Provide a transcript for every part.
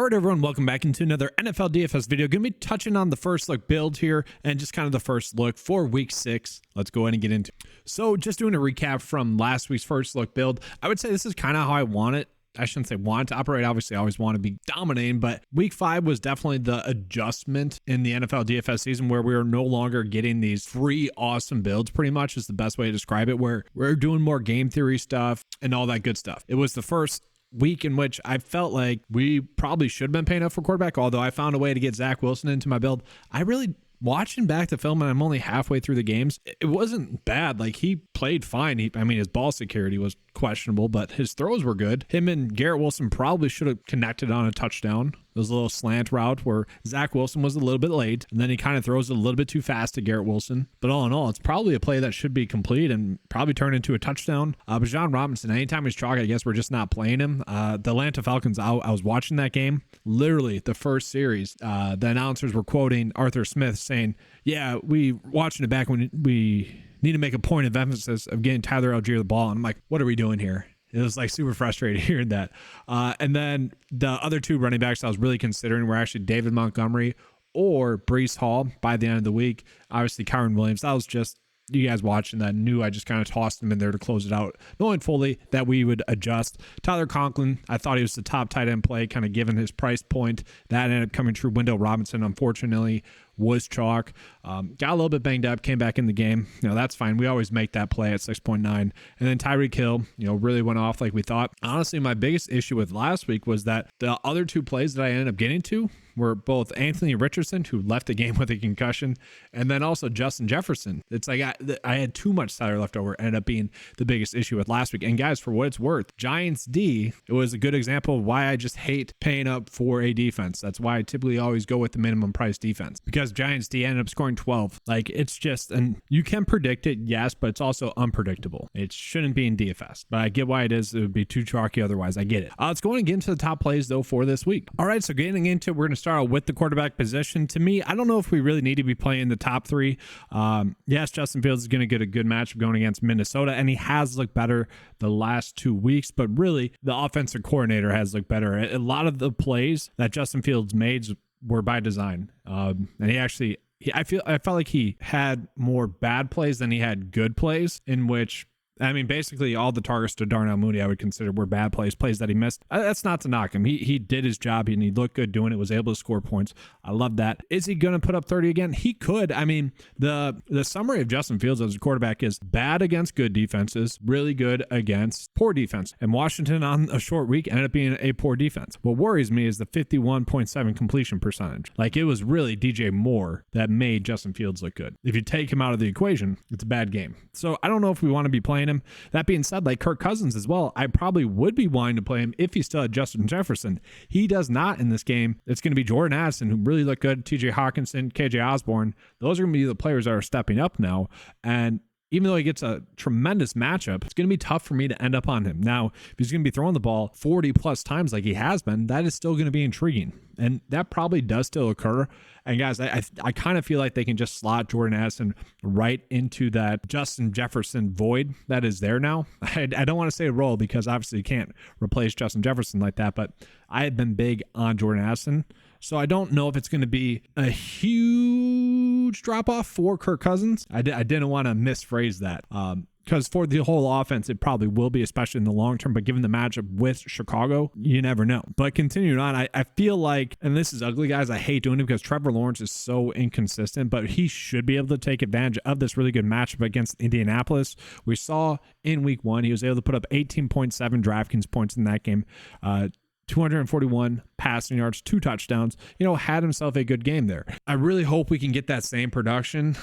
All right, everyone, welcome back into another NFL DFS video. Going to be touching on the first look build here and just kind of the first look for week 6. Let's go ahead and get into it. So just doing a recap from last week's first look build, I would say this is kind of how I want it. I shouldn't say want to operate. Obviously, I always want to be dominating, but week 5 was definitely the adjustment in the NFL DFS season where we are no longer getting these free awesome builds, pretty much is the best way to describe it, where we're doing more game theory stuff and all that good stuff. It was the first week in which I felt like we probably should have been paying up for quarterback, although I found a way to get Zach Wilson into my build. I really, watching back the film, and I'm only halfway through the games, it wasn't bad. Like, he played fine. His ball security was questionable, but his throws were good. Him and Garrett Wilson probably should have connected on a touchdown. There was a little slant route where Zach Wilson was a little bit late, and then he kind of throws it a little bit too fast to Garrett Wilson. But all in all, it's probably a play that should be complete and probably turn into a touchdown. Bijan Robinson, anytime he's chalk, I guess we're just not playing him. The Atlanta Falcons, I was watching that game. Literally, the first series, the announcers were quoting Arthur Smith saying, yeah, we watching it back when we need to make a point of emphasis of getting Tyler Algier the ball. And I'm like, what are we doing here? It was like super frustrating hearing that. And then the other two running backs I was really considering were actually David Montgomery or Breece Hall by the end of the week. Obviously, Kyron Williams. That was just, you guys watching that knew I just kind of tossed him in there to close it out, knowing fully that we would adjust. Tyler Conklin, I thought he was the top tight end play, kind of given his price point. That ended up coming true. Wendell Robinson, unfortunately, was chalk. Got a little bit banged up, came back in the game. That's fine. We always make that play at 6.9. And then Tyreek Hill, really went off like we thought. Honestly, my biggest issue with last week was that the other two plays that I ended up getting to were both Anthony Richardson, who left the game with a concussion, and then also Justin Jefferson. It's like I had too much salary left over, ended up being the biggest issue with last week. And guys, for what it's worth, Giants D, it was a good example of why I just hate paying up for a defense. That's why I typically always go with the minimum price defense, because Giants D ended up scoring 12. Like, it's just, and you can predict it, yes, but it's also unpredictable. It shouldn't be in DFS, but I get why it is. It would be too chalky otherwise. I get it. Let's go and get into the top plays though for this week. All right, so getting into it, we're going to start out with the quarterback position. To me, I don't know if we really need to be playing the top 3. Yes, Justin Fields is going to get a good matchup going against Minnesota, and he has looked better the last 2 weeks, but really the offensive coordinator has looked better. A lot of the plays that Justin Fields made were by design. And I felt like he had more bad plays than he had good plays, in which, basically all the targets to Darnell Mooney I would consider were bad plays that he missed. That's not to knock him. He did his job and he looked good doing it, was able to score points. I love that. Is he going to put up 30 again? He could. The summary of Justin Fields as a quarterback is bad against good defenses, really good against poor defense. And Washington on a short week ended up being a poor defense. What worries me is the 51.7 completion percentage. Like, it was really DJ Moore that made Justin Fields look good. If you take him out of the equation, it's a bad game. So I don't know if we want to be playing him. That being said, like Kirk Cousins as well, I probably would be wanting to play him if he still had Justin Jefferson. He does not in this game. It's going to be Jordan Addison, who really looked good, TJ Hawkinson, KJ Osborne. Those are going to be the players that are stepping up now. And even though he gets a tremendous matchup, it's going to be tough for me to end up on him. Now, if he's going to be throwing the ball 40 plus times like he has been, that is still going to be intriguing. And that probably does still occur. And guys, I kind of feel like they can just slot Jordan Addison right into that Justin Jefferson void that is there now. I don't want to say a role because obviously you can't replace Justin Jefferson like that, but I have been big on Jordan Addison. So I don't know if it's going to be a huge drop-off for Kirk Cousins. I didn't want to misphrase that. Because for the whole offense, it probably will be, especially in the long term. But given the matchup with Chicago, you never know. But continuing on, I feel like, and this is ugly, guys, I hate doing it because Trevor Lawrence is so inconsistent, but he should be able to take advantage of this really good matchup against Indianapolis. We saw in week 1, he was able to put up 18.7 DraftKings points in that game. 241 passing yards, 2 touchdowns, had himself a good game there. I really hope we can get that same production.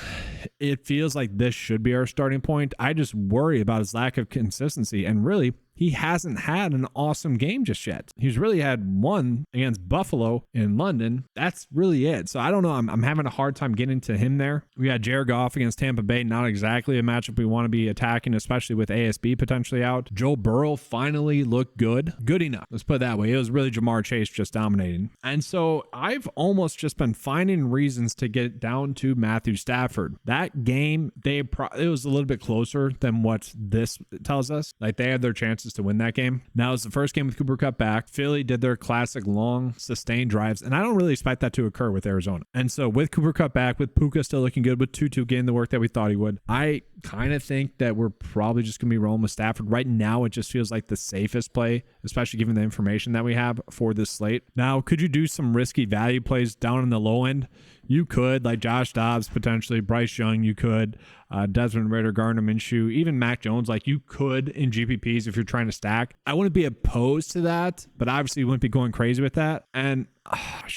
It feels like this should be our starting point. I just worry about his lack of consistency, and really, he hasn't had an awesome game just yet. He's really had one against Buffalo in London. That's really it. So I don't know. I'm having a hard time getting to him there. We had Jared Goff against Tampa Bay. Not exactly a matchup we want to be attacking, especially with ASB potentially out. Joe Burrow finally looked good. Good enough. Let's put it that way. It was really Jamar Chase just dominating. And so I've almost just been finding reasons to get down to Matthew Stafford. That game, it was a little bit closer than what this tells us. Like, they had their chances chances to win that game. Now it's the first game with Cooper Kupp back. Philly did their classic long sustained drives, and I don't really expect that to occur with Arizona. And so with Cooper Kupp back, with Puka still looking good, with Tutu getting the work that we thought he would, I kind of think that we're probably just going to be rolling with Stafford. Right now, it just feels like the safest play, especially given the information that we have for this slate. Now, could you do some risky value plays down in the low end? You could, like Josh Dobbs, potentially Bryce Young, you could, Desmond Ridder, Gardner Minshew, even Mac Jones, like you could in GPPs if you're trying to stack. I wouldn't be opposed to that, but obviously you wouldn't be going crazy with that. And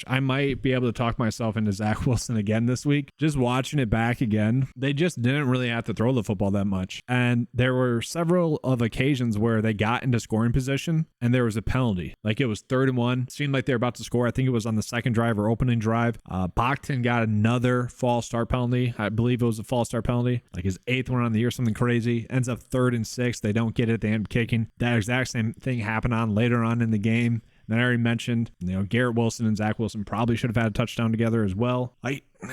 I might be able to talk myself into Zach Wilson again this week. Just watching it back again, they just didn't really have to throw the football that much. And there were several of occasions where they got into scoring position and there was a penalty. Like it was 3rd and 1. Seemed like they were about to score. I think it was on the second drive or opening drive. Bachton got another false start penalty. I believe it was a false start penalty. Like his 8th one on the year, something crazy. Ends up 3rd and 6. They don't get it. They end up kicking. That exact same thing happened on later on in the game. Then I already mentioned, Garrett Wilson and Zach Wilson probably should have had a touchdown together as well.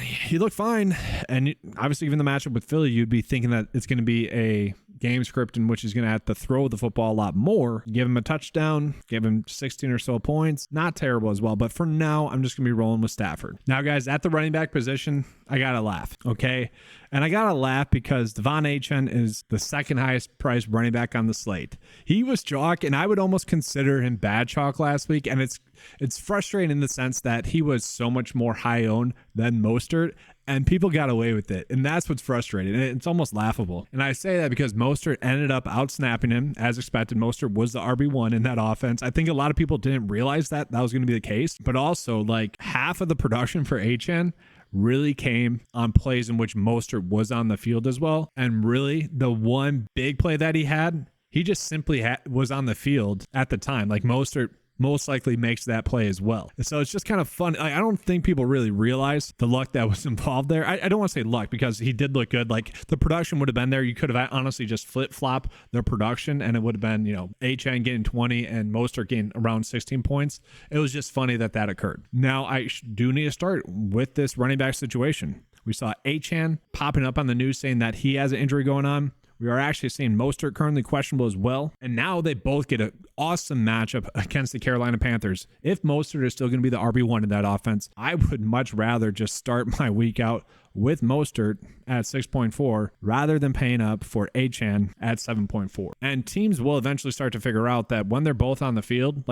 He looked fine. And obviously, given the matchup with Philly, you'd be thinking that it's going to be a game script in which he's going to have to throw the football a lot more. Give him a touchdown, give him 16 or so points. Not terrible as well. But for now, I'm just going to be rolling with Stafford. Now, guys, at the running back position, I got to laugh, okay? And I got to laugh because Devon Achane is the second highest priced running back on the slate. He was chalk, and I would almost consider him bad chalk last week. And it's frustrating in the sense that he was so much more high owned than Mostert, and people got away with it. And that's what's frustrating. And it's almost laughable. And I say that because Mostert ended up out-snapping him as expected. Mostert was the RB1 in that offense. I think a lot of people didn't realize that was going to be the case. But also, like, half of the production for Achane really came on plays in which Mostert was on the field as well. And really, the one big play that he had, he just simply was on the field at the time. Like Mostert most likely makes that play as well. And so it's just kind of fun. I don't think people really realize the luck that was involved there. I don't want to say luck because he did look good. Like the production would have been there. You could have honestly just flip-flop the production and it would have been, Achane getting 20 and Mostert getting around 16 points. It was just funny that occurred. Now I do need to start with this running back situation. We saw Achane popping up on the news saying that he has an injury going on. We are actually seeing Mostert currently questionable as well. And now they both get an awesome matchup against the Carolina Panthers. If Mostert is still going to be the RB1 in that offense, I would much rather just start my week out with Mostert at 6.4 rather than paying up for Achane at 7.4. And teams will eventually start to figure out that when they're both on the field,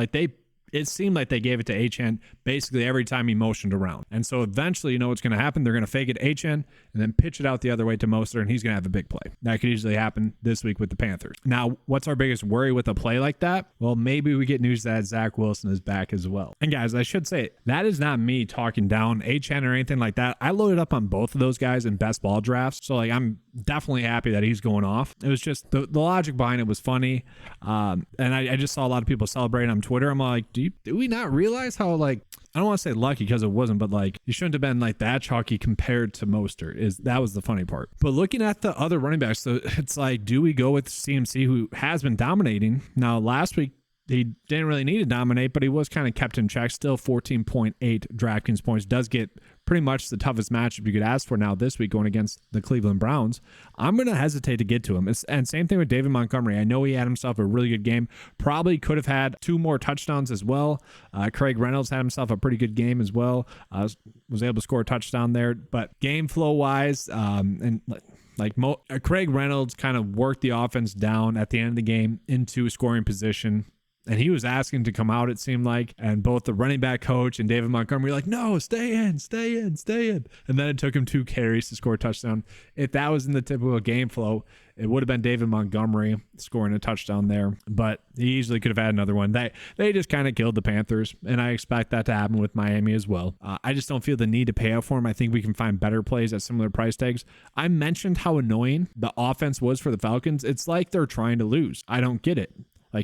it seemed like they gave it to Achane basically every time he motioned around. And so eventually, you know what's going to happen? They're going to fake it Achane and then pitch it out the other way to Mostert, and he's going to have a big play. That could easily happen this week with the Panthers. Now, what's our biggest worry with a play like that? Well, maybe we get news that Zach Wilson is back as well. And guys, I should say, that is not me talking down Achane or anything like that. I loaded up on both of those guys in best ball drafts. So I'm definitely happy that he's going off. It was just the logic behind it was funny. And I just saw a lot of people celebrating on Twitter. I'm like, do we not realize how, I don't want to say lucky because it wasn't, but you shouldn't have been that chalky compared to Mostert. That was the funny part. But looking at the other running backs, so it's do we go with CMC, who has been dominating? Now, last week, he didn't really need to dominate, but he was kind of kept in check. Still 14.8 DraftKings points. Does get pretty much the toughest matchup you could ask for now this week going against the Cleveland Browns. I'm going to hesitate to get to him. And same thing with David Montgomery. I know he had himself a really good game. Probably could have had 2 more touchdowns as well. Craig Reynolds had himself a pretty good game as well. Was able to score a touchdown there. But game flow wise, Craig Reynolds kind of worked the offense down at the end of the game into a scoring position. And he was asking to come out, it seemed like. And both the running back coach and David Montgomery were like, no, stay in. And then it took him 2 carries to score a touchdown. If that was in the typical game flow, it would have been David Montgomery scoring a touchdown there. But he easily could have had another one. They just kind of killed the Panthers. And I expect that to happen with Miami as well. I just don't feel the need to pay out for him. I think we can find better plays at similar price tags. I mentioned how annoying the offense was for the Falcons. It's like they're trying to lose. I don't get it.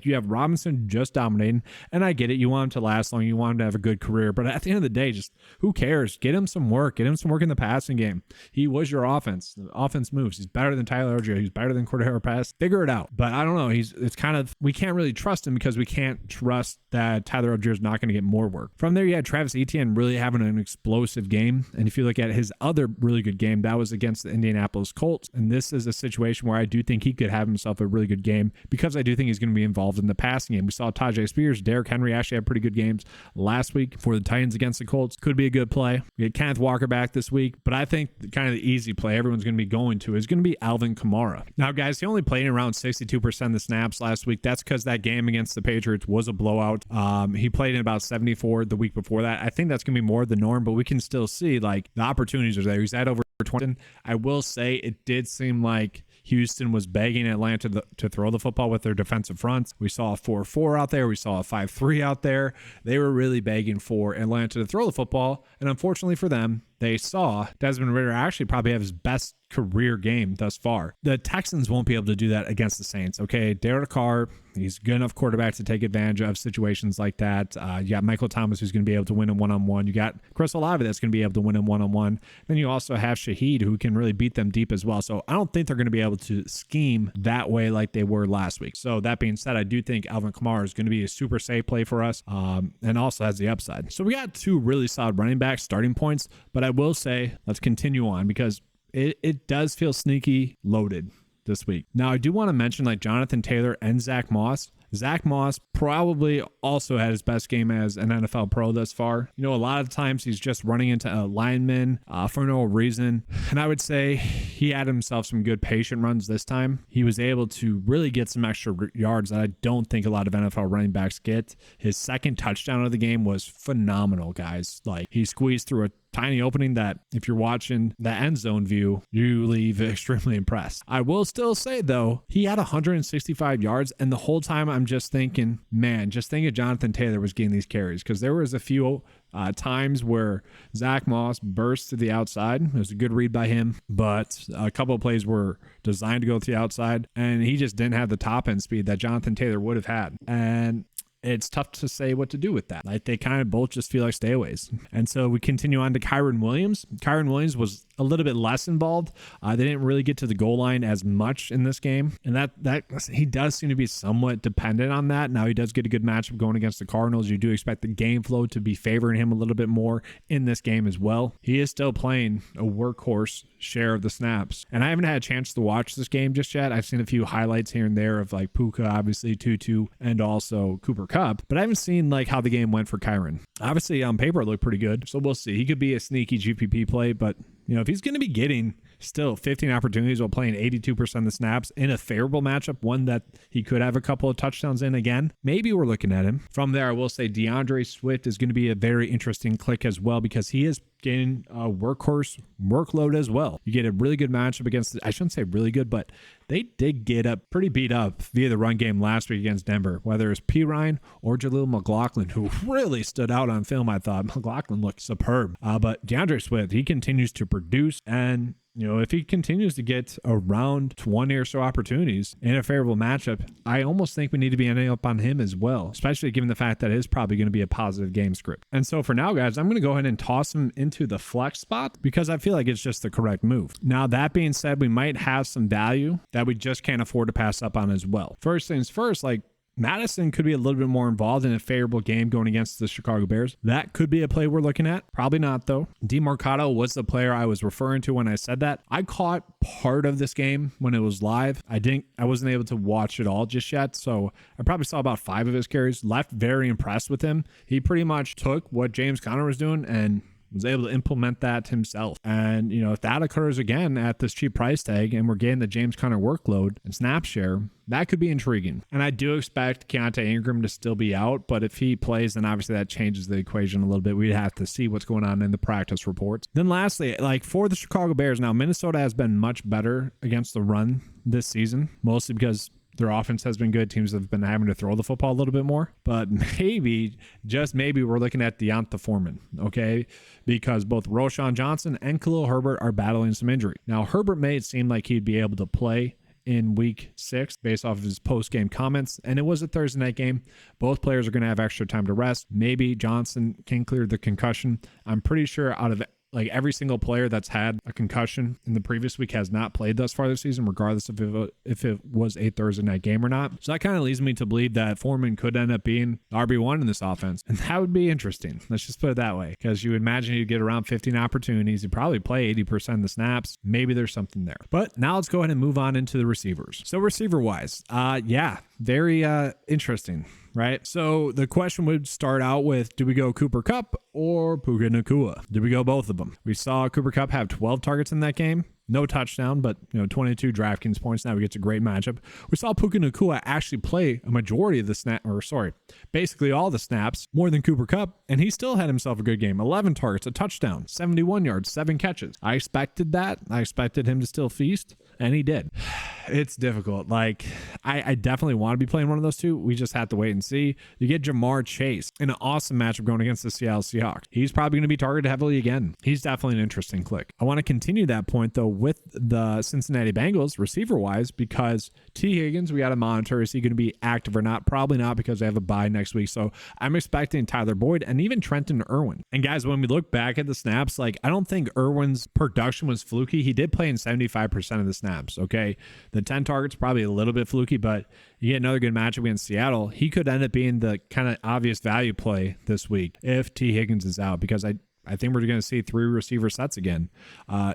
You have Robinson just dominating, and I get it. You want him to last long. You want him to have a good career. But at the end of the day, just who cares? Get him some work. Get him some work in the passing game. He was your offense. The offense moves. He's better than Tyler Algier. He's better than Cordero Pass. Figure it out. But I don't know. It's kind of, we can't really trust him because we can't trust that Tyler Algier is not going to get more work. From there, you had Travis Etienne really having an explosive game. And if you look at his other really good game, that was against the Indianapolis Colts. And this is a situation where I do think he could have himself a really good game because I do think he's going to be involved in the passing game. We saw Tajay Spears, Derrick Henry actually had pretty good games last week for the Titans against the Colts. Could be a good play. We had Kenneth Walker back this week, but I think kind of the easy play everyone's going to be going to is going to be Alvin Kamara. Now, guys, he only played around 62% of the snaps last week. That's because that game against the Patriots was a blowout. He played in about 74 the week before that. I think that's going to be more the norm, but we can still see like the opportunities are there. He's at over 20. I will say it did seem like Houston was begging Atlanta to throw the football with their defensive fronts. We saw a 4-4 out there. We saw a 5-3 out there. They were really begging for Atlanta to throw the football, and unfortunately for them, they saw Desmond Ridder actually probably have his best career game thus far. The Texans won't be able to do that against the Saints. Okay, Derek Carr, he's a good enough quarterback to take advantage of situations like that. You got Michael Thomas, who's going to be able to win in one-on-one. You got Chris Olave that's going to be able to win in one-on-one. Then you also have Shaheed, who can really beat them deep as well. So I don't think they're going to be able to scheme that way like they were last week. So that being said, I do think Alvin Kamara is going to be a super safe play for us, and also has the upside. So we got two really solid running back starting points, but I will say let's continue on because it does feel sneaky loaded this week. Now, I do want to mention like Jonathan Taylor and Zach Moss. Zach Moss probably also had his best game as an NFL pro thus far. You know, a lot of times he's just running into a lineman for no reason. And I would say he had himself some good patient runs this time. He was able to really get some extra yards that I don't think a lot of NFL running backs get. His second touchdown of the game was phenomenal, guys. Like, he squeezed through a tiny opening that if you're watching the end zone view, you leave extremely impressed. I will still say though, he had 165 yards, and the whole time I'm just thinking, man, just think if Jonathan Taylor was getting these carries, because there was a few times where Zach Moss burst to the outside. It was a good read by him, but a couple of plays were designed to go to the outside, and he just didn't have the top end speed that Jonathan Taylor would have had. And it's tough to say what to do with that. Like, they kind of both just feel like stayaways. And so we continue on to Kyren Williams. Kyren Williams was a little bit less involved. They didn't really get to the goal line as much in this game. And that he does seem to be somewhat dependent on that. Now, he does get a good matchup going against the Cardinals. You do expect the game flow to be favoring him a little bit more in this game as well. He is still playing a workhorse share of the snaps. And I haven't had a chance to watch this game just yet. I've seen a few highlights here and there of like Puka, obviously, Tutu, and also Cooper Kupp, but I haven't seen like how the game went for Kyren. Obviously, on paper, it looked pretty good. So we'll see. He could be a sneaky GPP play, but you know, if he's going to be getting still 15 opportunities while playing 82% of the snaps in a favorable matchup, one that he could have a couple of touchdowns in again, maybe we're looking at him. From there, I will say DeAndre Swift is going to be a very interesting click as well, because he is getting a workhorse workload as well. You get a really good matchup against, I shouldn't say really good, but they did get up pretty beat up via the run game last week against Denver, whether it's P. Ryan or Jaleel McLaughlin, who really stood out on film. I thought McLaughlin looked superb, but DeAndre Swift, he continues to produce, and you know, if he continues to get around 20 or so opportunities in a favorable matchup, I almost think we need to be ending up on him as well, especially given the fact that it is probably going to be a positive game script. And so for now, guys, I'm going to go ahead and toss him into the flex spot because I feel like it's just the correct move. Now, that being said, we might have some value that we just can't afford to pass up on as well. First things first, like, Madison could be a little bit more involved in a favorable game going against the Chicago Bears. That could be a play we're looking at. Probably not, though. DeMarcado was the player I was referring to when I said that. I caught part of this game when it was live. I wasn't able to watch it all just yet, so I probably saw about 5 of his carries. Left very impressed with him. He pretty much took what James Conner was doing and was able to implement that himself. And, you know, if that occurs again at this cheap price tag and we're getting the James Conner workload and snap share, that could be intriguing. And I do expect Keontae Ingram to still be out, but if he plays, then obviously that changes the equation a little bit. We'd have to see what's going on in the practice reports. Then lastly, like for the Chicago Bears, now Minnesota has been much better against the run this season, mostly because their offense has been good. Teams have been having to throw the football a little bit more. But maybe, just maybe, we're looking at Deonta Foreman, okay? Because both Roshan Johnson and Khalil Herbert are battling some injury. Now, Herbert made it seem like he'd be able to play in week 6 based off of his post-game comments, and it was a Thursday night game. Both players are going to have extra time to rest. Maybe Johnson can clear the concussion. I'm pretty sure out of like every single player that's had a concussion in the previous week has not played thus far this season, regardless of if it was a Thursday night game or not. So that kind of leads me to believe that Foreman could end up being RB1 in this offense. And that would be interesting. Let's just put it that way. Because you would imagine you'd get around 15 opportunities. You'd probably play 80% of the snaps. Maybe there's something there. But now let's go ahead and move on into the receivers. So receiver-wise, yeah, very interesting, right? So the question would start out with, do we go Cooper Kupp or Puka Nacua? Do we go both of them? We saw Cooper Kupp have 12 targets in that game. No touchdown, but 22 DraftKings points. Now we get a great matchup. We saw Puka Nacua actually play a majority of the basically all the snaps, more than Cooper Kupp, and he still had himself a good game. 11 targets, a touchdown, 71 yards, 7 catches. I expected that. I expected him to still feast, and he did. It's difficult. Like, I definitely want to be playing one of those two. We just have to wait and see. You get Jamar Chase in an awesome matchup going against the Seattle Seahawks. He's probably going to be targeted heavily again. He's definitely an interesting click. I want to continue that point, though, with the Cincinnati Bengals receiver-wise, because T. Higgins, we got to monitor. Is he going to be active or not? Probably not, because they have a bye next week. So I'm expecting Tyler Boyd and even Trenton Irwin. And guys, when we look back at the snaps, like, I don't think Irwin's production was fluky. He did play in 75% of the snaps, okay? The 10 targets, probably a little bit fluky, but you get another good matchup against Seattle. He could end up being the kind of obvious value play this week if T. Higgins is out, because I think we're going to see 3 receiver sets again.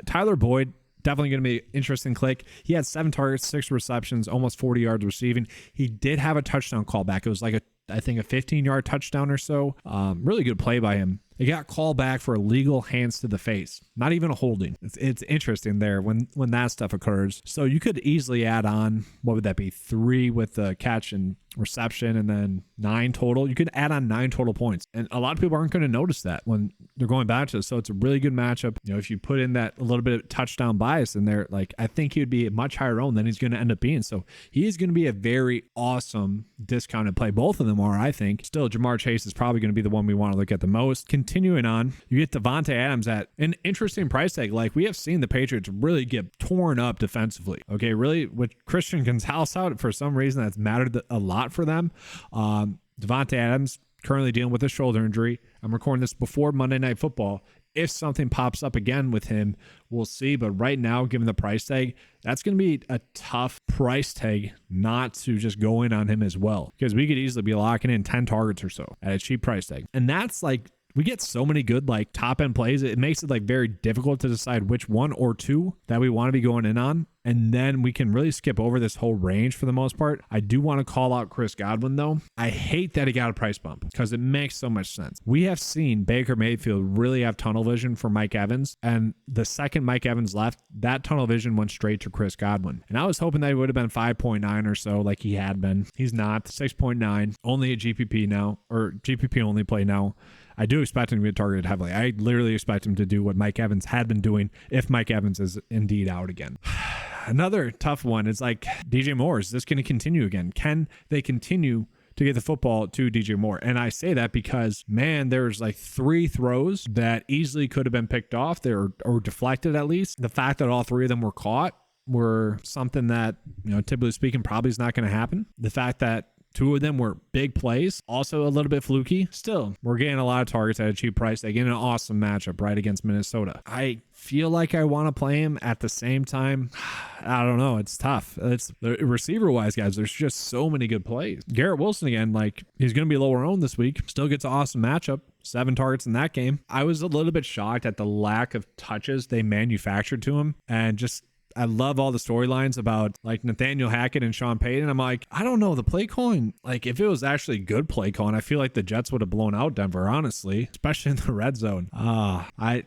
Tyler Boyd, definitely going to be an interesting click. He had 7 targets, 6 receptions, almost 40 yards receiving. He did have a touchdown callback. It was like I think a 15-yard touchdown or so. Really good play by him. It got called back for illegal hands to the face, not even a holding. It's interesting there when that stuff occurs. So you could easily add on, what would that be, 3 with the catch and reception, and then 9 total. You could add on 9 total points, and a lot of people aren't going to notice that when they're going back to it. So it's a really good matchup. If you put in that a little bit of touchdown bias in there, like, I think he would be a much higher owned than he's going to end up being. So he is going to be a very awesome discounted play. Both of them are, I think. Still, Jamar Chase is probably going to be the one we want to look at the most. Continuing on, you get Devontae Adams at an interesting price tag. Like, we have seen the Patriots really get torn up defensively. Okay, really, with Christian Gonzalez out, for some reason that's mattered a lot for them. Devontae Adams currently dealing with a shoulder injury. I'm recording this before Monday Night Football. If something pops up again with him, we'll see. But right now, given the price tag, that's going to be a tough price tag not to just go in on him as well, because we could easily be locking in 10 targets or so at a cheap price tag. And that's like, we get so many good like top end plays. It makes it like very difficult to decide which one or two that we want to be going in on. And then we can really skip over this whole range for the most part. I do want to call out Chris Godwin, though. I hate that he got a price bump, because it makes so much sense. We have seen Baker Mayfield really have tunnel vision for Mike Evans. And the second Mike Evans left, that tunnel vision went straight to Chris Godwin. And I was hoping that he would have been 5.9 or so like he had been. He's not. 6.9. Only a GPP now, or GPP only play now. I do expect him to be targeted heavily. I literally expect him to do what Mike Evans had been doing if Mike Evans is indeed out again. Another tough one is like DJ Moore. Is this going to continue again? Can they continue to get the football to DJ Moore? And I say that because, man, there's like 3 throws that easily could have been picked off there, or deflected at least. The fact that all 3 of them were caught were something that, typically speaking, probably is not going to happen. The fact that 2 of them were big plays, also a little bit fluky. Still, we're getting a lot of targets at a cheap price. They get an awesome matchup right against Minnesota. I feel like I want to play him. At the same time, I don't know. It's tough. It's receiver-wise, guys. There's just so many good plays. Garrett Wilson, again, like, he's going to be lower owned this week. Still gets an awesome matchup. 7 targets in that game. I was a little bit shocked at the lack of touches they manufactured to him, and just, I love all the storylines about like Nathaniel Hackett and Sean Payton. I'm like, I don't know, the play calling, like, if it was actually good play calling, I feel like the Jets would have blown out Denver, honestly, especially in the red zone. I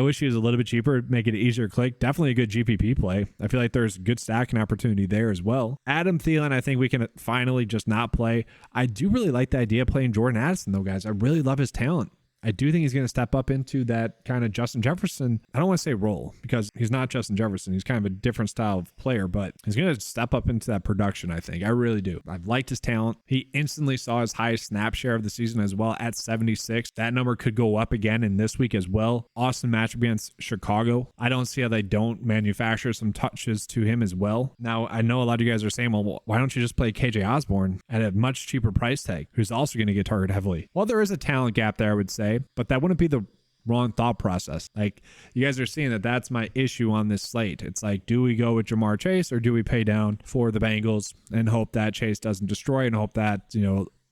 wish he was a little bit cheaper, make it an easier click. Definitely a good GPP play. I feel like there's good stacking opportunity there as well. Adam Thielen, I think we can finally just not play. I do really like the idea of playing Jordan Addison, though, guys. I really love his talent. I do think he's going to step up into that kind of Justin Jefferson. I don't want to say role, because he's not Justin Jefferson. He's kind of a different style of player, but he's going to step up into that production, I think. I really do. I've liked his talent. He instantly saw his highest snap share of the season as well at 76. That number could go up again in this week as well. Awesome matchup against Chicago. I don't see how they don't manufacture some touches to him as well. Now, I know a lot of you guys are saying, well, why don't you just play KJ Osborne at a much cheaper price tag, who's also going to get targeted heavily? Well, there is a talent gap there, I would say, but that wouldn't be the wrong thought process. Like, you guys are seeing that that's my issue on this slate. It's like, do we go with Jamar Chase, or do we pay down for the Bengals and hope that Chase doesn't destroy, and hope that,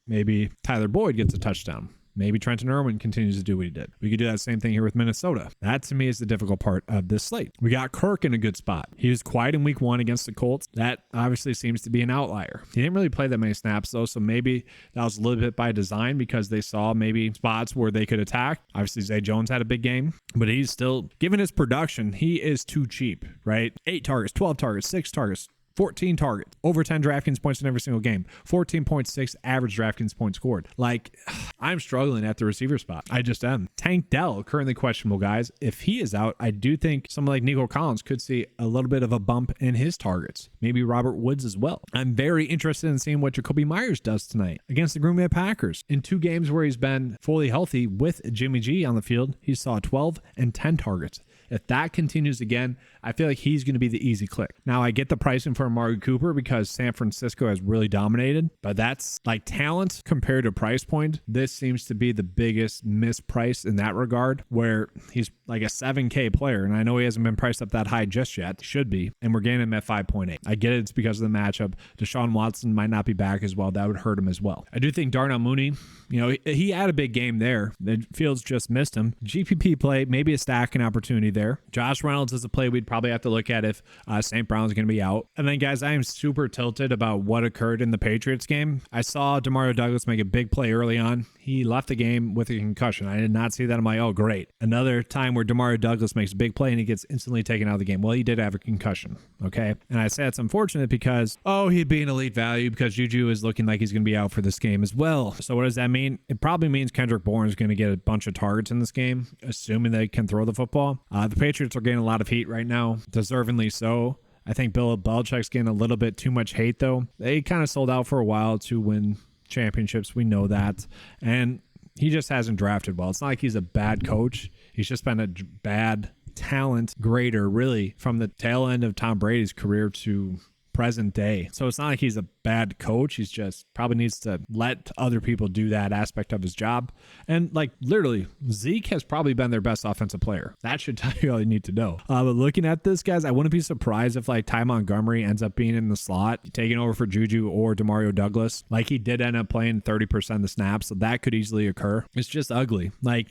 maybe Tyler Boyd gets a touchdown? Maybe Trenton Irwin continues to do what he did. We could do that same thing here with Minnesota. That to me is the difficult part of this slate. We got Kirk in a good spot. He was quiet in week 1 against the Colts. That obviously seems to be an outlier. He didn't really play that many snaps though, so maybe that was a little bit by design because they saw maybe spots where they could attack. Obviously Zay Jones had a big game, but he's still, given his production, he is too cheap, right? 8 targets, 12 targets, 6 targets, 14 targets, over 10 DraftKings points in every single game, 14.6 average DraftKings points scored. Like, I'm struggling at the receiver spot. I just am. Tank Dell, currently questionable, guys. If he is out, I do think someone like Nico Collins could see a little bit of a bump in his targets. Maybe Robert Woods as well. I'm very interested in seeing what Jacoby Myers does tonight against the Green Bay Packers. In 2 games where he's been fully healthy with Jimmy G on the field, he saw 12 and 10 targets. If that continues again, I feel like he's going to be the easy click. Now, I get the pricing for Amari Cooper because San Francisco has really dominated, but that's like talent compared to price point. This seems to be the biggest misprice in that regard, where he's like a 7K player, and I know he hasn't been priced up that high just yet. He should be, and we're getting him at 5.8. I get it. It's because of the matchup. Deshaun Watson might not be back as well. That would hurt him as well. I do think Darnell Mooney, he had a big game there. The Fields just missed him. GPP play, maybe a stacking opportunity there. Josh Reynolds is a play we'd probably have to look at if St. Brown's going to be out. And then, guys, I am super tilted about what occurred in the Patriots game. I saw Demario Douglas make a big play early on. He left the game with a concussion. I did not see that. I'm like, oh, great. Another time where Demario Douglas makes a big play and he gets instantly taken out of the game. Well, he did have a concussion, okay? And I say it's unfortunate because, he'd be an elite value because Juju is looking like he's going to be out for this game as well. So what does that mean? It probably means Kendrick Bourne is going to get a bunch of targets in this game, assuming they can throw the football. The Patriots are getting a lot of heat right now, deservingly so. I think Bill Belichick's getting a little bit too much hate, though. They kind of sold out for a while to win championships. We know that. And he just hasn't drafted well. It's not like he's a bad coach. He's just been a bad talent grader, really, from the tail end of Tom Brady's career to present day. So it's not like he's a bad coach. He's just probably needs to let other people do that aspect of his job. And like literally, Zeke has probably been their best offensive player. That should tell you all you need to know. But looking at this, guys, I wouldn't be surprised if like Ty Montgomery ends up being in the slot, taking over for Juju or Demario Douglas. Like he did end up playing 30% of the snaps, so that could easily occur. It's just ugly. Like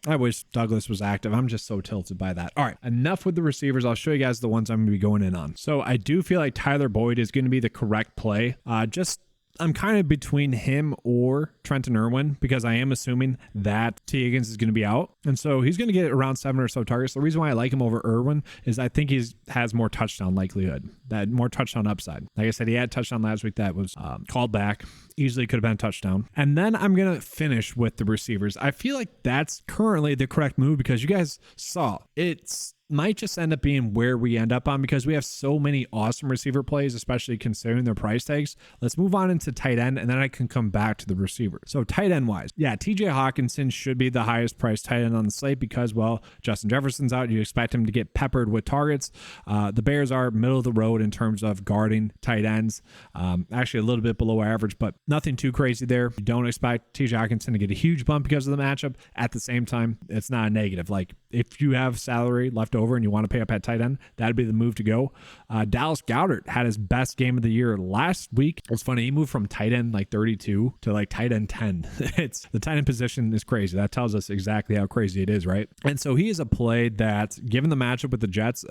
I wish Douglas was active. I'm just so tilted by that. All right, enough with the receivers. I'll show you guys the ones I'm going to be going in on. So I do feel like Tyler Boyd is going to be the correct play. I'm kind of between him or Trenton Irwin because I am assuming that T. Higgins is going to be out. And so he's going to get around 7 or so targets. The reason why I like him over Irwin is I think he has more touchdown likelihood, that more touchdown upside. Like I said, he had a touchdown last week that was called back. Easily could have been a touchdown. And then I'm going to finish with the receivers. I feel like that's currently the correct move because you guys saw it's might just end up being where we end up on because we have so many awesome receiver plays, especially considering their price tags. Let's move on into tight end, and then I can come back to the receiver. So tight end wise, TJ Hawkinson should be the highest priced tight end on the slate because, Justin Jefferson's out. You expect him to get peppered with targets. The Bears are middle of the road in terms of guarding tight ends. Actually a little bit below average, but nothing too crazy there. You don't expect TJ Hawkinson to get a huge bump because of the matchup. At the same time, it's not a negative. Like if you have salary left over and you want to pay up at tight end, that'd be the move to go. Dallas Goedert had his best game of the year last week. It's funny, he moved from tight end like 32 to like tight end 10. It's the tight end position is crazy. That tells us exactly how crazy it is, right? And so he is a play that, given the matchup with the Jets,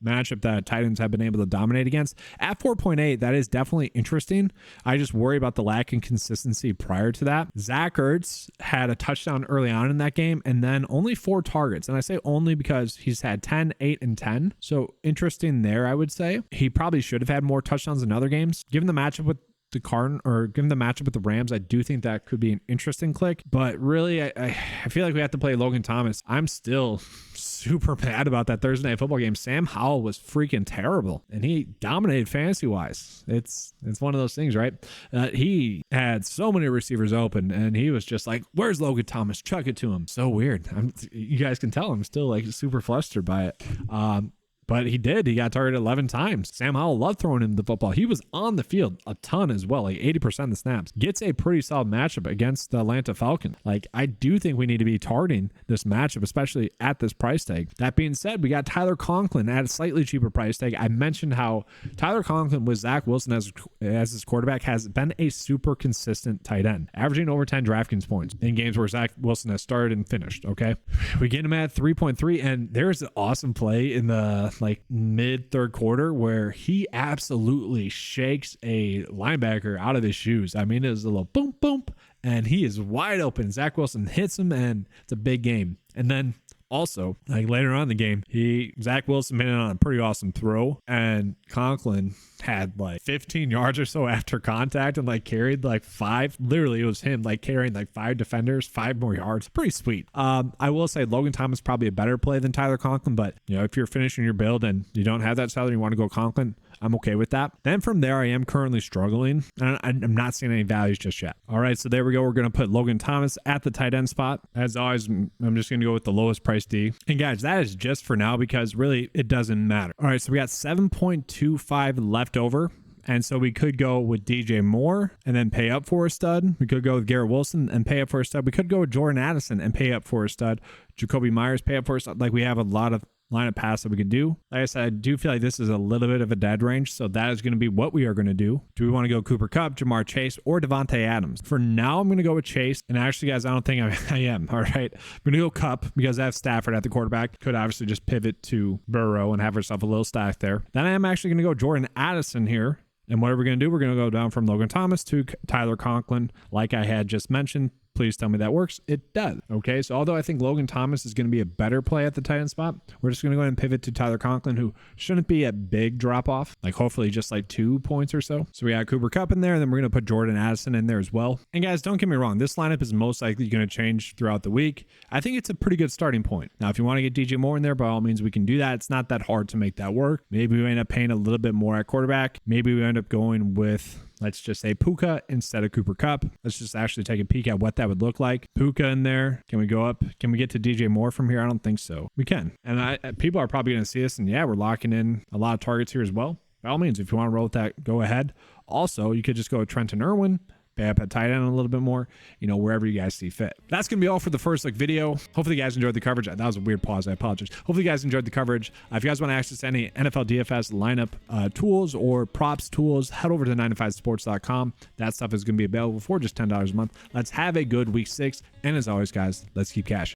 matchup that Titans have been able to dominate against at 4.8, that is definitely interesting. I just worry about the lack of consistency prior to that. Zach Ertz had a touchdown early on in that game and then only 4 targets. And I say only because he's had 10, 8, and 10. So interesting there, I would say. He probably should have had more touchdowns in other games. Given the matchup with given the matchup with the Rams, I do think that could be an interesting click. But really, I feel like we have to play Logan Thomas. I'm still super mad about that Thursday night football game. Sam Howell was freaking terrible, and he dominated fantasy-wise. It's one of those things, right? He had so many receivers open, and he was just like, where's Logan Thomas? Chuck it to him. So weird. You guys can tell I'm still like super flustered by it. but he did. He got targeted 11 times. Sam Howell loved throwing him the football. He was on the field a ton as well, like 80% of the snaps. Gets a pretty solid matchup against the Atlanta Falcons. Like, I do think we need to be targeting this matchup, especially at this price tag. That being said, we got Tyler Conklin at a slightly cheaper price tag. I mentioned how Tyler Conklin with Zach Wilson as his quarterback has been a super consistent tight end, averaging over 10 DraftKings points in games where Zach Wilson has started and finished. Okay, we get him at 3.3, and there's an awesome play in the like mid third quarter where he absolutely shakes a linebacker out of his shoes. I mean, it was a little boom boom, and he is wide open. Zach Wilson hits him, and it's a big game. And then also, like later on in the game, Zach Wilson made it on a pretty awesome throw, and Conklin had like 15 yards or so after contact and like carried like 5. Literally, it was him like carrying like 5 defenders, 5 more yards. Pretty sweet. I will say Logan Thomas probably a better play than Tyler Conklin, but you know, if you're finishing your build and you don't have that salary, you want to go Conklin, I'm okay with that. Then from there, I am currently struggling, and I'm not seeing any values just yet. All right, so there we go. We're going to put Logan Thomas at the tight end spot. As always, I'm just going to go with the lowest price D. And guys, that is just for now because really it doesn't matter. All right, so we got 7.25 left over. And so we could go with DJ Moore and then pay up for a stud. We could go with Garrett Wilson and pay up for a stud. We could go with Jordan Addison and pay up for a stud. Jacoby Myers, pay up for a stud. Like, we have a lot of lineup pass that we could do. Like I said, I do feel like this is a little bit of a dead range, so that is going to be what we are going to do. Do we want to go Cooper Kupp, Jamar Chase, or Devontae Adams? For now, I'm going to go with Chase, and actually, guys, I don't think I am. All right, I'm going to go Kupp because I have Stafford at the quarterback. Could obviously just pivot to Burrow and have herself a little stack there. Then I am actually going to go Jordan Addison here. And what are we going to do? We're going to go down from Logan Thomas to Tyler Conklin, like I had just mentioned. Please tell me that works. It does. Okay, so although I think Logan Thomas is going to be a better play at the tight end spot, we're just going to go ahead and pivot to Tyler Conklin, who shouldn't be a big drop off, like hopefully just like 2 points or so. So we got Cooper Kupp in there, and then we're going to put Jordan Addison in there as well. And guys, don't get me wrong, this lineup is most likely going to change throughout the week. I think it's a pretty good starting point. Now, if you want to get DJ Moore in there, by all means, we can do that. It's not that hard to make that work. Maybe we end up paying a little bit more at quarterback. Maybe we end up going with, let's just say, Puka instead of Cooper Kupp. Let's just actually take a peek at what that would look like. Puka in there. Can we go up? Can we get to DJ Moore from here? I don't think so. We can. And people are probably going to see this, and yeah, we're locking in a lot of targets here as well. By all means, if you want to roll with that, go ahead. Also, you could just go with Trenton Irwin, pay up at tight end a little bit more, you know, wherever you guys see fit. That's going to be all for the first look video. Hopefully you guys enjoyed the coverage. That was a weird pause. I apologize. Hopefully you guys enjoyed the coverage. If you guys want to access any NFL DFS lineup tools or props tools, head over to 9to5sports.com. That stuff is going to be available for just $10 a month. Let's have a good week 6. And as always, guys, let's keep cashing.